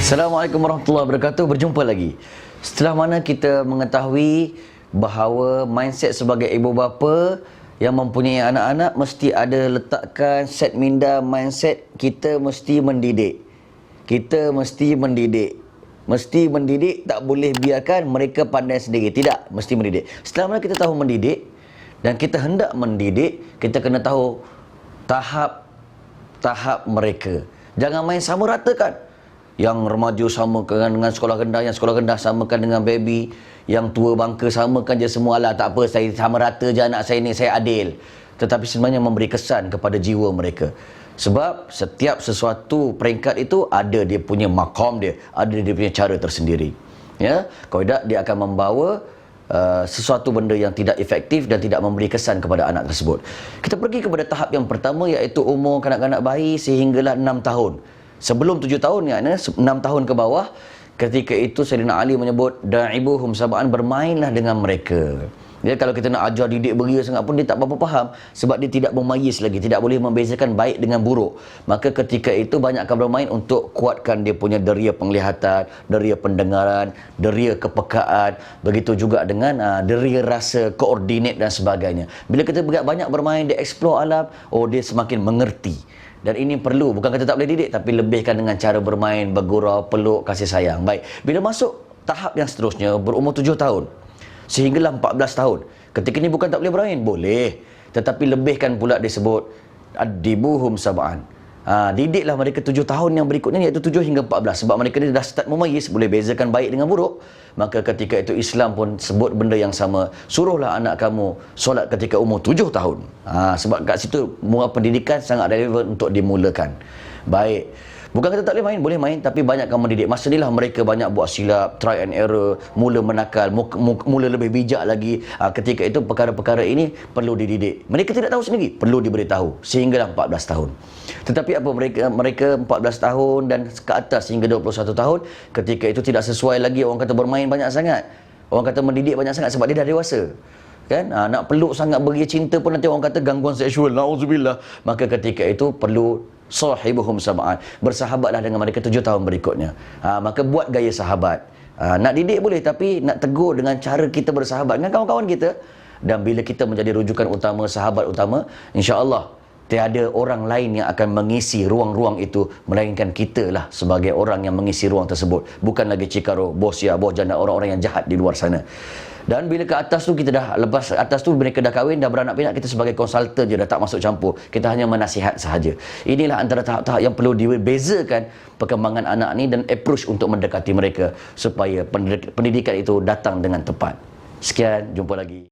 Assalamualaikum warahmatullahi wabarakatuh. Berjumpa lagi. Setelah mana kita mengetahui bahawa mindset sebagai ibu bapa yang mempunyai anak-anak mesti ada letakkan set minda mindset kita mesti mendidik. Kita mesti mendidik. Mesti mendidik, tak boleh biarkan mereka pandai sendiri. Tidak, mesti mendidik. Setelah mana kita tahu mendidik dan kita hendak mendidik, kita kena tahu tahap mereka. Jangan main sama ratakan. Yang remaja samakan dengan sekolah rendah, yang sekolah rendah samakan dengan baby, yang tua bangka samakan je semua. Lah, tak apa, saya sama rata je anak saya ni, saya adil. Tetapi sebenarnya memberi kesan kepada jiwa mereka. Sebab setiap sesuatu peringkat itu ada dia punya maqam dia, ada dia punya cara tersendiri. Ya, kalau tidak dia akan membawa sesuatu benda yang tidak efektif dan tidak memberi kesan kepada anak tersebut. Kita pergi kepada tahap yang pertama, iaitu umur kanak-kanak bayi sehinggalah 6 tahun. Sebelum 7 tahun, ya, 6 tahun ke bawah, ketika itu Sayyidina Ali menyebut da'ibuhum sab'an, bermainlah dengan mereka. Ya, kalau kita nak ajar didik beria sangat pun dia tak apa-apa faham, sebab dia tidak memayis lagi, tidak boleh membezakan baik dengan buruk. Maka ketika itu banyakkan bermain untuk kuatkan dia punya deria penglihatan, deria pendengaran, deria kepekaan, begitu juga dengan deria rasa, koordinat dan sebagainya. Bila kita banyak bermain, dia explore alam, dia semakin mengerti. Dan ini perlu, bukan kata tak boleh didik, tapi lebihkan dengan cara bermain, bergurau, peluk, kasih sayang. Baik, bila masuk tahap yang seterusnya, berumur 7 tahun sehinggalah 14 tahun, ketika ini bukan tak boleh bermain, boleh, tetapi lebihkan pula disebut adibuhum sab'an. Didiklah mereka 7 tahun yang berikutnya, iaitu 7 hingga 14, sebab mereka ni dah start memayis, boleh bezakan baik dengan buruk. Maka ketika itu Islam pun sebut benda yang sama, suruhlah anak kamu solat ketika umur 7 tahun. Sebab kat situ muara pendidikan sangat relevan untuk dimulakan. Baik, bukan kata tak boleh main, boleh main, tapi banyakkan mendidik. Masa inilah mereka banyak buat silap, try and error, mula menakal, mula lebih bijak lagi. Ketika itu perkara-perkara ini perlu dididik. Mereka tidak tahu sendiri, perlu diberitahu sehinggalah 14 tahun. Tetapi apa, mereka 14 tahun dan ke atas hingga 21 tahun, ketika itu tidak sesuai lagi, orang kata bermain banyak sangat, orang kata mendidik banyak sangat, sebab dia dah dewasa. Kan? Nak peluk sangat, beri cinta pun nanti orang kata gangguan seksual, na'udzubillah. Maka ketika itu perlu sahibuhum sab'an, bersahabatlah dengan mereka 7 tahun berikutnya. Maka buat gaya sahabat. Nak didik boleh, tapi nak tegur dengan cara kita bersahabat dengan kawan-kawan kita. Dan bila kita menjadi rujukan utama, sahabat utama, insya-Allah tiada orang lain yang akan mengisi ruang-ruang itu, melainkan kita lah sebagai orang yang mengisi ruang tersebut. Bukan lagi cikaro, bos ya, bos janda, orang-orang yang jahat di luar sana. Dan bila ke atas tu, kita dah lepas atas tu, mereka dah kahwin, dah beranak pinak, kita sebagai konsultan je, dah tak masuk campur. Kita hanya menasihat sahaja. Inilah antara tahap-tahap yang perlu dibezakan perkembangan anak ni dan approach untuk mendekati mereka supaya pendidikan itu datang dengan tepat. Sekian, jumpa lagi.